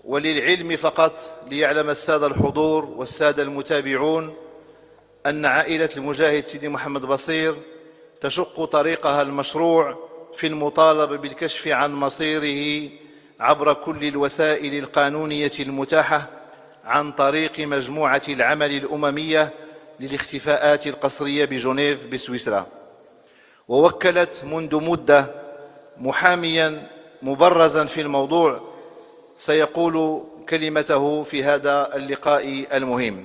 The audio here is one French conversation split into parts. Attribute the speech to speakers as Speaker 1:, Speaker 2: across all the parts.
Speaker 1: وللعلم فقط ليعلم السادة الحضور والسادة المتابعون أن عائلة المجاهد سيدي محمد بصير تشق طريقها المشروع في المطالبة بالكشف عن مصيره عبر كل الوسائل القانونية المتاحة عن طريق مجموعة العمل الأممية للاختفاءات القسرية بجنيف بسويسرا، ووكلت منذ مدة محاميا مبرزا في الموضوع سيقول كلمته في هذا اللقاء المهم،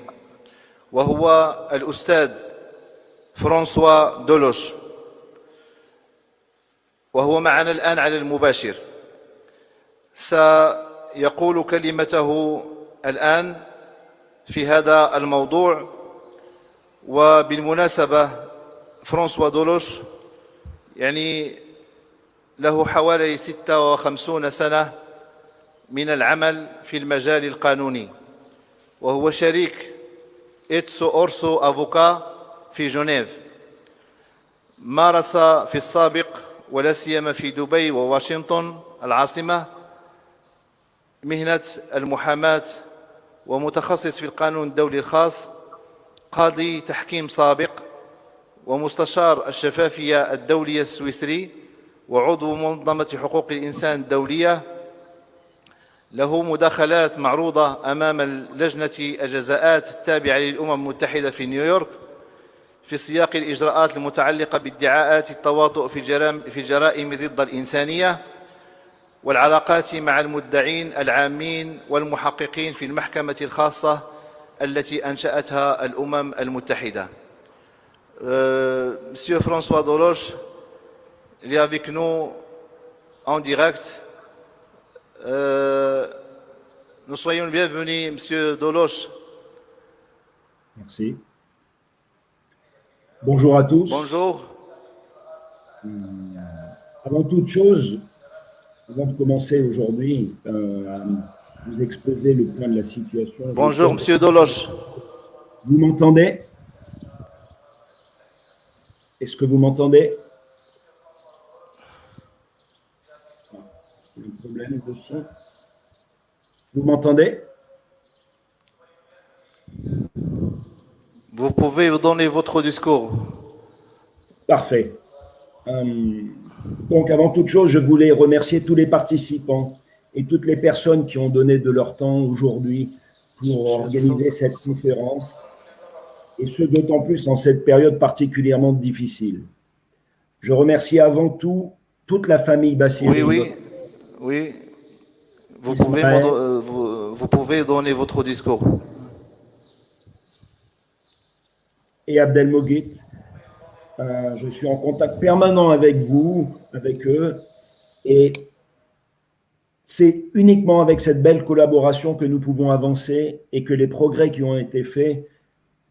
Speaker 1: وهو الأستاذ فرانسوا دولوش، وهو معنا الآن على المباشر. سيقول كلمته الآن في هذا الموضوع. وبالمناسبة فرانسوا دولوش يعني له حوالي 56 سنة من العمل في المجال القانوني، وهو شريك إتسو أورسو أفوكا في جنيف. مارس في السابق ولا سيما في دبي وواشنطن العاصمة مهنة المحاماة، ومتخصص في القانون الدولي الخاص، قاضي تحكيم سابق، ومستشار الشفافية الدولية السويسري، وعضو منظمة حقوق الإنسان الدولية. له مداخلات معروضة أمام لجنة الجزاءات التابعة للأمم المتحدة في نيويورك في سياق الإجراءات المتعلقة بادعاءات التواطؤ في الجرائم ضد الإنسانية والعلاقات مع المدعين العامين والمحققين في المحكمة الخاصة التي أنشأتها الأمم المتحدة. Monsieur François Doloche, il est avec nous en direct. Nous soyons les bienvenus, Monsieur Doloche.
Speaker 2: Merci. Bonjour à tous.
Speaker 1: Bonjour.
Speaker 2: Avant toute chose, avant de commencer aujourd'hui à vous exposer le point de la situation.
Speaker 1: Bonjour, Monsieur Doloche.
Speaker 2: Vous m'entendez? Est-ce que vous m'entendez? Un problème de son. Vous m'entendez?
Speaker 1: Vous pouvez vous donner votre discours.
Speaker 2: Parfait. Donc, avant toute chose, je voulais remercier tous les participants et toutes les personnes qui ont donné de leur temps aujourd'hui pour organiser cette conférence, et ce d'autant plus en cette période particulièrement difficile. Je remercie avant tout toute la famille Bassiri.
Speaker 1: Oui. Vous pouvez donner votre discours.
Speaker 2: Et Abdelmoguit. Je suis en contact permanent avec vous, avec eux, et c'est uniquement avec cette belle collaboration que nous pouvons avancer et que les progrès qui ont été faits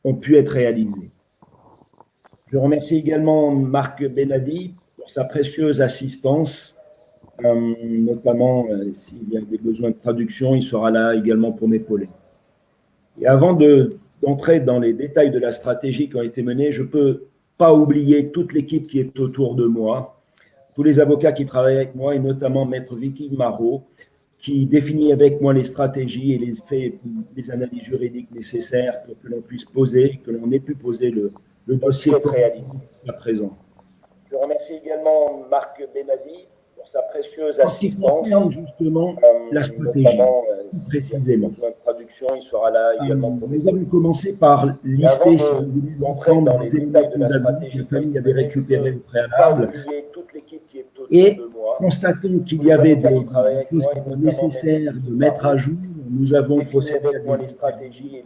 Speaker 2: ont pu être réalisés. Je remercie également Marc Benadi pour sa précieuse assistance, notamment s'il y a des besoins de traduction, il sera là également pour m'épauler. Et avant d'entrer dans les détails de la stratégie qui ont été menée, je peux pas oublier toute l'équipe qui est autour de moi, tous les avocats qui travaillent avec moi, et notamment Maître Vicky Marot, qui définit avec moi les stratégies et les analyses juridiques nécessaires pour que l'on puisse poser, que l'on ait pu poser le dossier réalisé à présent. Je remercie également Marc Benadi pour sa précieuse assistance. En ce qui concerne justement la stratégie, précisément. Traduction, il sera là également pour nous avons commencé par lister l'ensemble des éléments que la famille avait récupérés au préalable et constatant qu'il y avait des choses qui étaient nécessaires de mettre à jour, nous avons procédé à des stratégies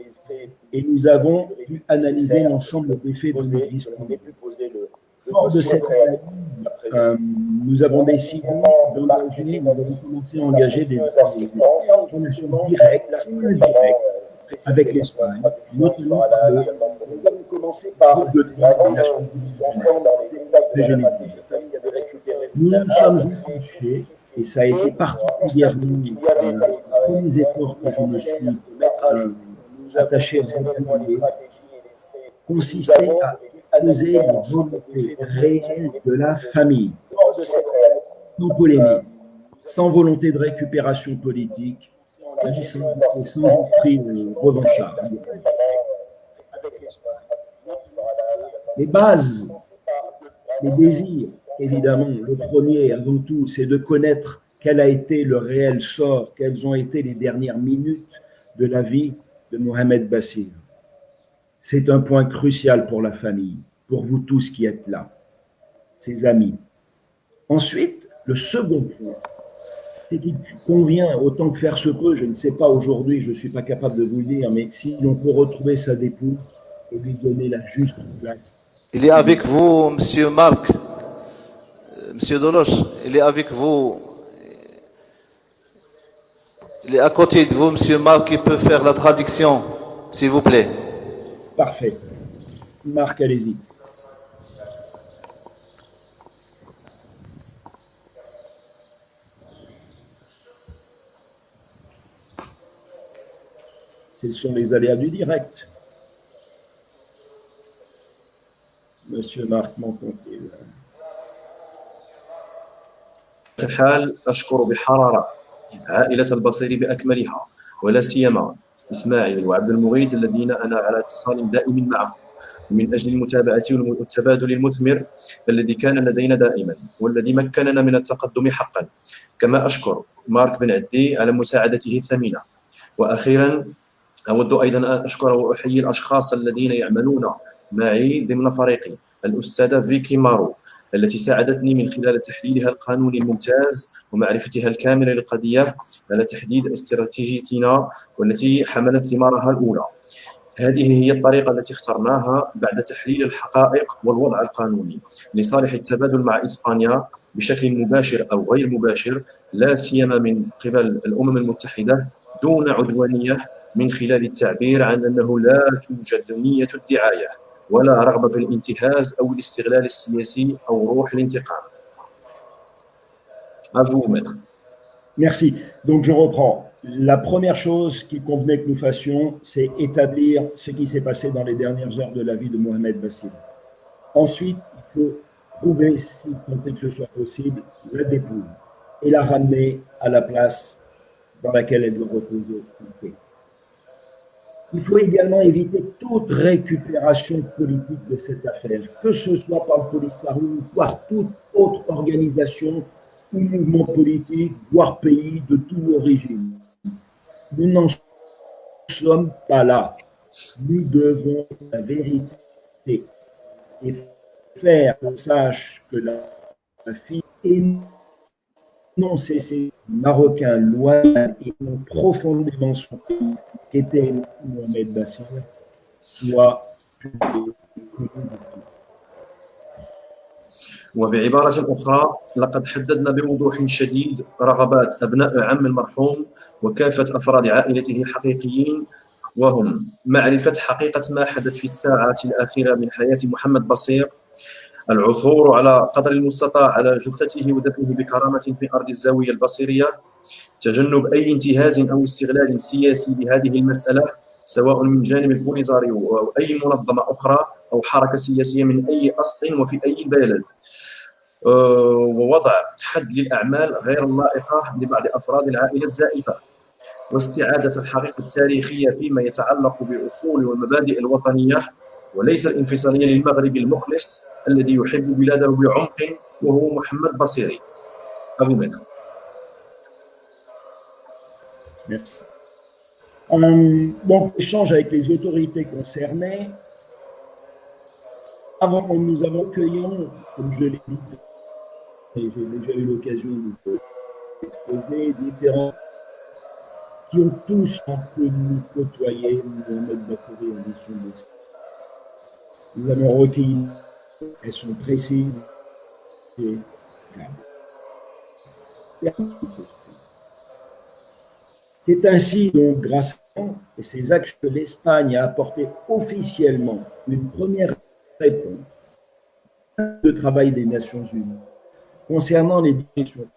Speaker 2: et nous avons pu analyser l'ensemble des faits dont nous disposons. Fort de cette analyse, nous avons décidé d'engager, nous avons commencé à engager des relations directes, indirectes, avec l'Espagne, notamment nous avons commencé par de nous nous sommes attachés, et ça a été particulièrement les premiers efforts que je me suis attaché à cette consistait à poser la volonté réelle de la famille, sans polémique, sans volonté de récupération politique, sans esprit revanchard. Les bases, les désirs, évidemment, le premier avant tout, c'est de connaître quel a été le réel sort, quelles ont été les dernières minutes de la vie de Mohamed Bassir. C'est un point crucial pour la famille, pour vous tous qui êtes là, ses amis. Ensuite, le second point, c'est qu'il convient, autant que faire se peut, je ne sais pas aujourd'hui, je ne suis pas capable de vous le dire, mais si l'on peut retrouver sa dépouille et lui donner la juste place.
Speaker 1: Il est avec vous, Monsieur Marc, Monsieur Doloche, il est avec vous. Il est à côté de vous, Monsieur Marc, qui peut faire la traduction, s'il vous plaît.
Speaker 2: Parfait. Marc, allez-y. Ce sont les aléas du direct. Monsieur Marc, m'entend-il?
Speaker 3: الحال أشكر بحرارة عائلة البصيري بأكملها ولا سيما إسماعيل وعبد المغيث الذين أنا على اتصال دائم معهم من أجل المتابعة والتبادل المثمر الذي كان لدينا دائما والذي مكننا من التقدم حقا. كما أشكر مارك بن عدي على مساعدته الثمينة. وأخيرا أود أيضا أن أشكر وأحيي الأشخاص الذين يعملون معي ضمن فريقي، الأستاذة فيكي مارو التي ساعدتني من خلال تحليلها القانوني الممتاز ومعرفتها الكاملة للقضية على تحديد استراتيجيتنا والتي حملت ثمارها الأولى. هذه هي الطريقة التي اخترناها بعد تحليل الحقائق والوضع القانوني لصالح التبادل مع إسبانيا بشكل مباشر أو غير مباشر، لا سيما من قبل الأمم المتحدة دون عدوانية، من خلال التعبير عن أنه لا توجد نية الدعاية ولا رغبة في الانتهاز أو الاستغلال السياسي أو روح الانتقام. À vous, maître.
Speaker 2: Merci. Donc, je reprends. La première chose qu'il convenait que nous fassions, c'est établir ce qui s'est passé dans les dernières heures de la vie de Mohamed Bassir. Ensuite, il faut prouver, si tant est que ce soit possible, la dépouille et la ramener à la place dans laquelle elle doit reposer. Il faut également éviter toute récupération politique de cette affaire, que ce soit par le Polisario ou par toute autre organisation ou mouvement politique, voire pays de toute origine. Nous n'en sommes pas là. Nous devons la vérité et faire qu'on sache que la fille est non cessé marocain loyal et non profondément son pays, qu'était Mohamed Bassir, soit
Speaker 3: وبعبارة أخرى لقد حددنا بوضوح شديد رغبات أبناء عم المرحوم وكافة أفراد عائلته حقيقيين، وهم معرفة حقيقة ما حدث في الساعات الأخيرة من حياة محمد بصير، العثور على قدر المستطاع على جثته ودفنه بكرامة في أرض الزاوية البصيرية، تجنب أي انتهاز أو استغلال سياسي لهذه المسألة سواء من جانب البوليزاريو أو أي منظمة أخرى أو حركة سياسية من أي أصل وفي أي بلد، ووضع حد للأعمال غير اللائقة لبعض أفراد العائلة الزائفة، واستعادة الحقيقة التاريخية فيما يتعلق بالأصول والمبادئ الوطنية وليس الانفصالية للمغرب المخلص الذي يحب بلاده بعمق وهو محمد بصيري. أبو مينا.
Speaker 2: Merci. Donc, échange avec les autorités concernées. Avant, nous avons cueilli, comme je l'ai dit, et j'ai déjà eu l'occasion d'exposer différents qui ont tous un peu nous côtoyé Mohamed Bakouri en mission de. Nous avons recueilli, elles sont précises et c'est ainsi, donc, grâce à et ces actes que l'Espagne a apporté officiellement une première réponse au travail des Nations Unies concernant les directions.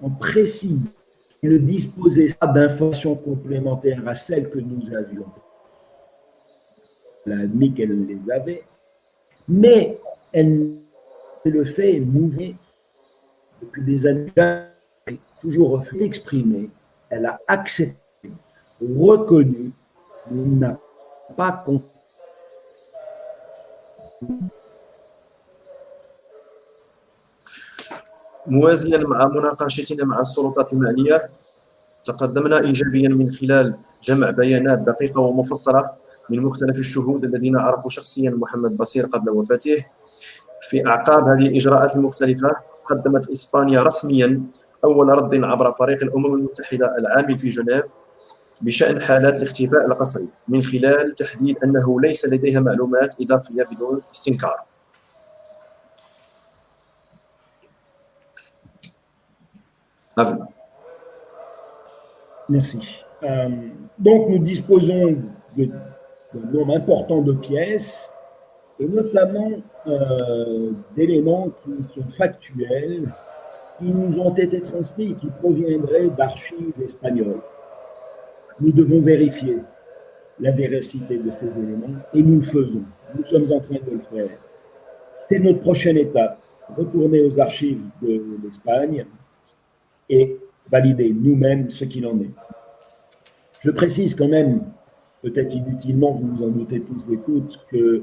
Speaker 2: On précise qu'il ne disposait pas d'informations complémentaires à celles que nous avions. Elle a admis qu'elle les avait, mais elle le fait mouver depuis des années, toujours refusé d'exprimer. Elle a accepté reconnu, mais il n'a pas compris.
Speaker 3: موازيا مع مناقشتنا مع السلطات المعنية تقدمنا إيجابيا من خلال جمع بيانات دقيقة ومفصلة من مختلف الشهود الذين عرفوا شخصيا محمد بصير قبل وفاته. في أعقاب هذه الإجراءات المختلفة قدمت إسبانيا رسميا أول رد عبر فريق الأمم المتحدة العامل في جنيف بشأن حالات الاختفاء القسري من خلال تحديد أنه ليس لديها معلومات إضافية بدون استنكار.
Speaker 2: Merci. Donc, nous disposons d'un nombre important de pièces, et notamment d'éléments qui sont factuels, qui nous ont été transmis et qui proviendraient d'archives espagnoles. Nous devons vérifier la véracité de ces éléments, et nous le faisons. Nous sommes en train de le faire. C'est notre prochaine étape, retourner aux archives de l'Espagne et valider nous-mêmes ce qu'il en est. Je précise quand même, peut-être inutilement, vous vous en doutez tous et toutes, que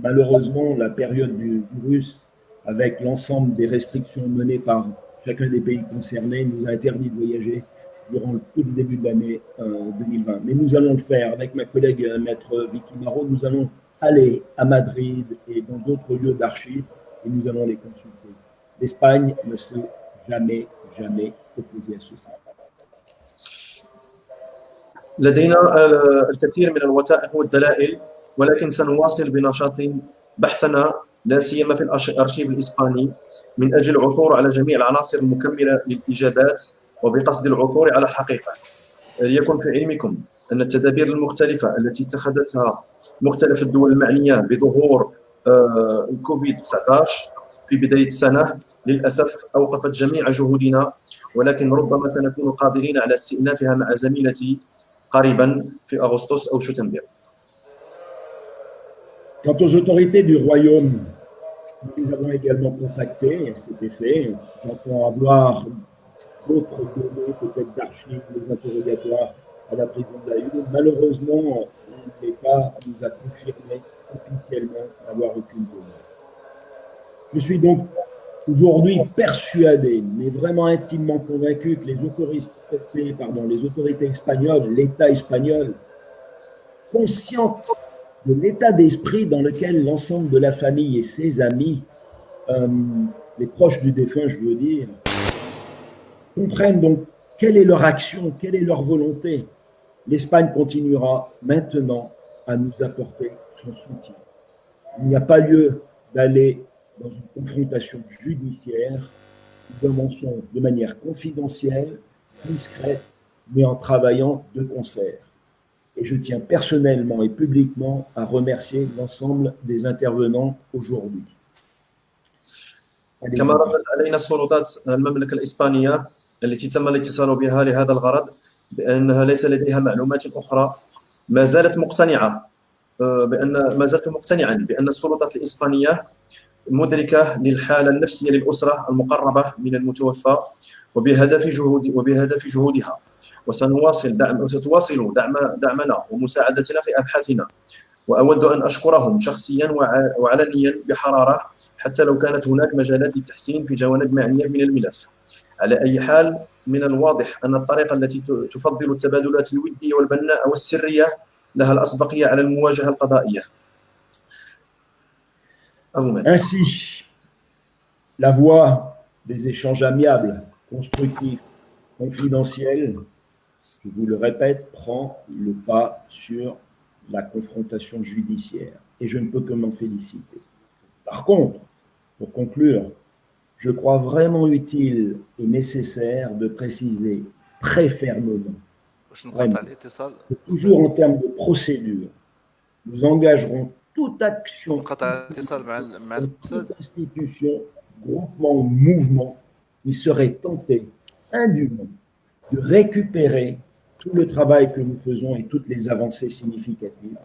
Speaker 2: malheureusement, la période du virus, avec l'ensemble des restrictions menées par chacun des pays concernés, nous a interdit de voyager durant tout le début de l'année 2020. Mais nous allons le faire avec ma collègue maître Vicky Marot. Nous allons aller à Madrid et dans d'autres lieux d'archives et nous allons les consulter. L'Espagne ne s'est jamais opposée à ceci.
Speaker 3: لدينا الكثير من الوثائق والدلائل، ولكن سنواصل بنشاط بحثنا لا سيما في الأرشيف الإسباني من أجل العثور على جميع العناصر المكملة للإجابات وبقصد العثور على الحقيقة. ليكن في علمكم أن التدابير المختلفة التي اتخذتها مختلف الدول المعنية بظهور الكوفيد-19 في بداية السنة للأسف أوقفت جميع جهودنا، ولكن ربما سنكون قادرين على استئنافها مع زميلتي قريبا في أغسطس أو شتنبر.
Speaker 2: Quant aux autorités du royaume, nous les avons également contactées à cet effet. J'entends avoir d'autres données, peut-être d'archives, des interrogatoires à la prison de la Hune. Malheureusement, l'État nous a confirmé officiellement n'avoir aucune donnée. Je suis donc aujourd'hui persuadé, mais vraiment intimement convaincu que les autorités espagnoles, l'État espagnol, conscientes de l'état d'esprit dans lequel l'ensemble de la famille et ses amis, les proches du défunt, je veux dire, comprennent donc quelle est leur action, quelle est leur volonté. L'Espagne continuera maintenant à nous apporter son soutien. Il n'y a pas lieu d'aller dans une confrontation judiciaire. Nous avançons de manière confidentielle, discrète, mais en travaillant de concert. Et je tiens personnellement et publiquement à remercier l'ensemble des intervenants aujourd'hui.
Speaker 3: كما ردت علينا السلطات المملكة الإسبانية التي تم الاتصال بها لهذا الغرض بأنها ليس لديها معلومات أخرى، ما زلت مقتنعا بأن السلطات الإسبانية مدركة للحالة النفسية للأسرة المقربة من المتوفى وبهدف جهودها، وستواصل دعمنا ومساعدتنا في أبحاثنا. وأود أن أشكرهم شخصيا وعلنيا بحرارة حتى لو كانت هناك مجالات للتحسين في جوانب معنية من الملف. على أي حال، من الواضح أن الطريقة التي تفضل التبادلات الودية والبناءة والسرية لها الأسبقية على المواجهة القضائية.
Speaker 2: Ainsi, la voie des échanges amiables, constructifs, confidentiels, je vous le répète, prend le pas sur la confrontation judiciaire. Et je ne peux que m'en féliciter. Par contre, pour conclure, je crois vraiment utile et nécessaire de préciser très fermement, vraiment, que toujours en termes de procédure, nous engagerons toute action, toute institution, groupement ou mouvement qui serait tenté indûment de récupérer tout le travail que nous faisons et toutes les avancées significatives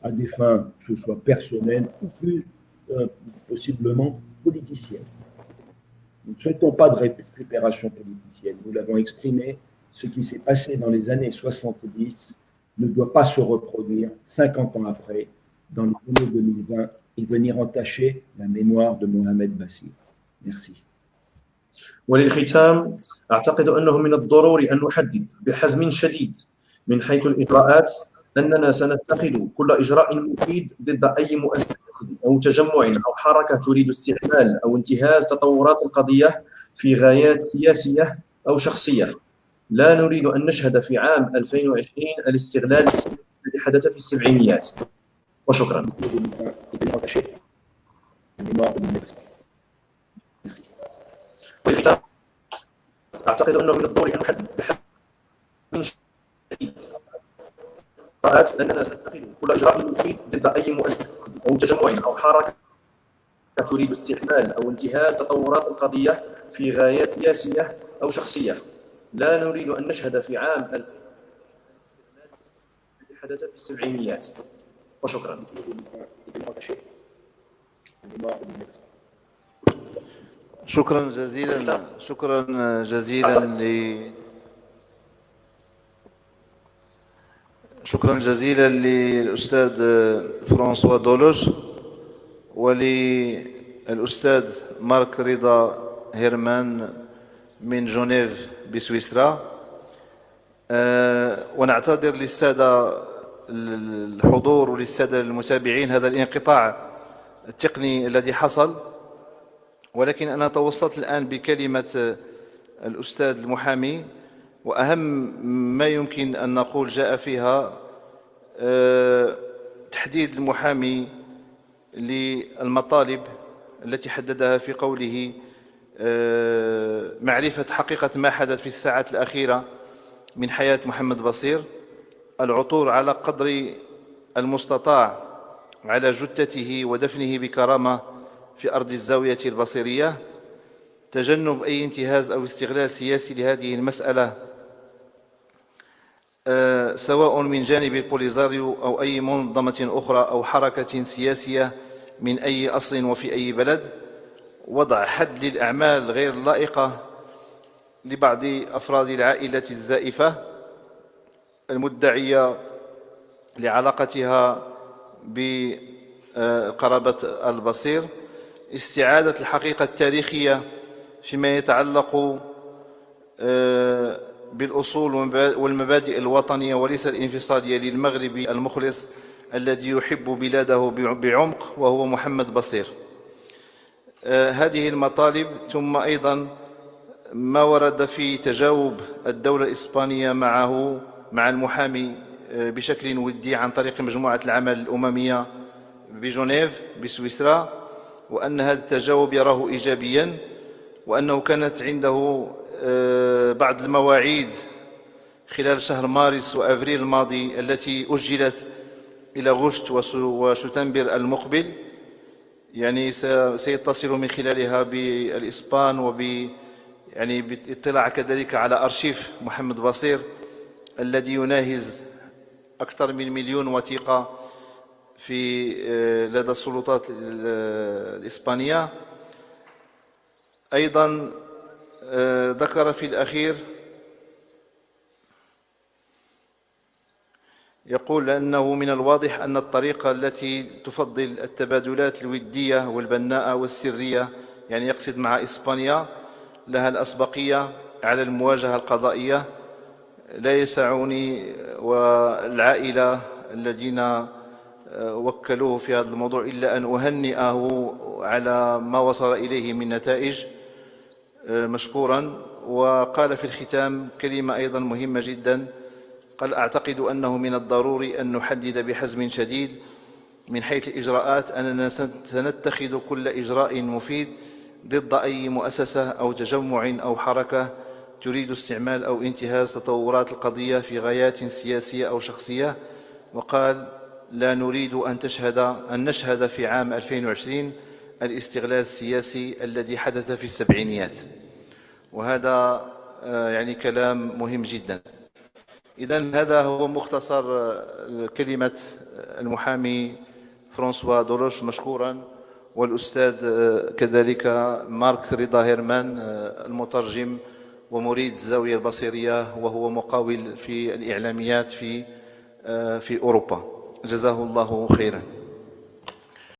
Speaker 2: à des fins, que ce soit personnelles ou plus possiblement politiciennes. Nous ne souhaitons pas de récupération politicienne. Nous l'avons exprimé ce qui s'est passé dans les années 70 ne doit pas se reproduire 50 ans après, dans les années 2020, et venir entacher la mémoire de Mohamed Bassir. Merci.
Speaker 3: وللختام أعتقد أنه من الضروري أن نحدد بحزم شديد من حيث الإجراءات أننا سنتخذ كل إجراء مفيد ضد أي مؤسسة أو تجمع أو حركة تريد استعمال أو انتهاز تطورات القضية في غايات سياسية أو شخصية. لا نريد أن نشهد في عام 2020 الاستغلال السياسي الذي حدث في السبعينيات. وشكرا. وللختام أعتقد أنه من الضروري أن نحدد بحزم شديد أننا سنتخذ كل إجراء مفيد ضد أي مؤسسة أو تجمع أو حركة تريد استعمال أو انتهاز تطورات القضية في غايات سياسية أو شخصية. لا نريد أن نشهد في عام 2000 الذي حدث في السبعينيات. وشكرا.
Speaker 1: شكرا جزيلا شكرا جزيلا للأستاذ فرانسوا دولوش وللأستاذ مارك رضا هيرمان من جنيف بسويسرا. ونعتذر للسادة الحضور وللسادة المتابعين هذا الانقطاع التقني الذي حصل، ولكن أنا توصلت الآن بكلمة الأستاذ المحامي، وأهم ما يمكن أن نقول جاء فيها تحديد المحامي للمطالب التي حددها في قوله معرفة حقيقة ما حدث في الساعات الأخيرة من حياة محمد بصير، العثور على قدر المستطاع على جثته ودفنه بكرامة في أرض الزاوية البصيرية، تجنب أي انتهاز أو استغلال سياسي لهذه المسألة سواء من جانب البوليزاريو أو أي منظمة أخرى أو حركة سياسية من أي أصل وفي أي بلد، وضع حد للأعمال غير اللائقة لبعض أفراد العائلة الزائفة المدعية لعلاقتها بقرابة البصير، استعادة الحقيقة التاريخية فيما يتعلق بالأصول والمبادئ الوطنية وليس الانفصالية للمغربي المخلص الذي يحب بلاده بعمق وهو محمد بصير. هذه المطالب، ثم أيضا ما ورد في تجاوب الدولة الإسبانية مع المحامي بشكل ودي عن طريق مجموعة العمل الأممية بجنيف بسويسرا، وأن هذا التجاوب يراه إيجابيا، وأنه كانت عنده بعض المواعيد خلال شهر مارس وأفريل الماضي التي أجلت إلى غشت وشتنبر المقبل، يعني سيتصل من خلالها بالإسبان يعني بالاطلاع كذلك على أرشيف محمد بصير الذي يناهز أكثر من 1,000,000 وثيقة لدى السلطات الإسبانية. أيضا ذكر في الأخير، يقول أنه من الواضح أن الطريقة التي تفضل التبادلات الودية والبناءة والسرية، يعني يقصد مع إسبانيا، لها الأسبقية على المواجهة القضائية. لا يسعني والعائلة الذين وكلوه في هذا الموضوع إلا أن أهنئه على ما وصل إليه من نتائج مشكورا. وقال في الختام كلمة أيضا مهمة جدا، قال: أعتقد أنه من الضروري أن نحدد بحزم شديد من حيث الإجراءات أننا سنتخذ كل إجراء مفيد ضد أي مؤسسة أو تجمع أو حركة تريد استعمال أو انتهاز تطورات القضية في غايات سياسية أو شخصية. وقال: لا نريد أن نشهد في عام 2020 الاستغلال السياسي الذي حدث في السبعينيات. وهذا يعني كلام مهم جدا. إذن هذا هو مختصر كلمة المحامي فرانسوا دولوش مشكورا، والأستاذ كذلك مارك رضا هيرمان المترجم ومريد الزاوية البصرية، وهو مقاول في الإعلاميات في أوروبا. جزاه الله خيرا.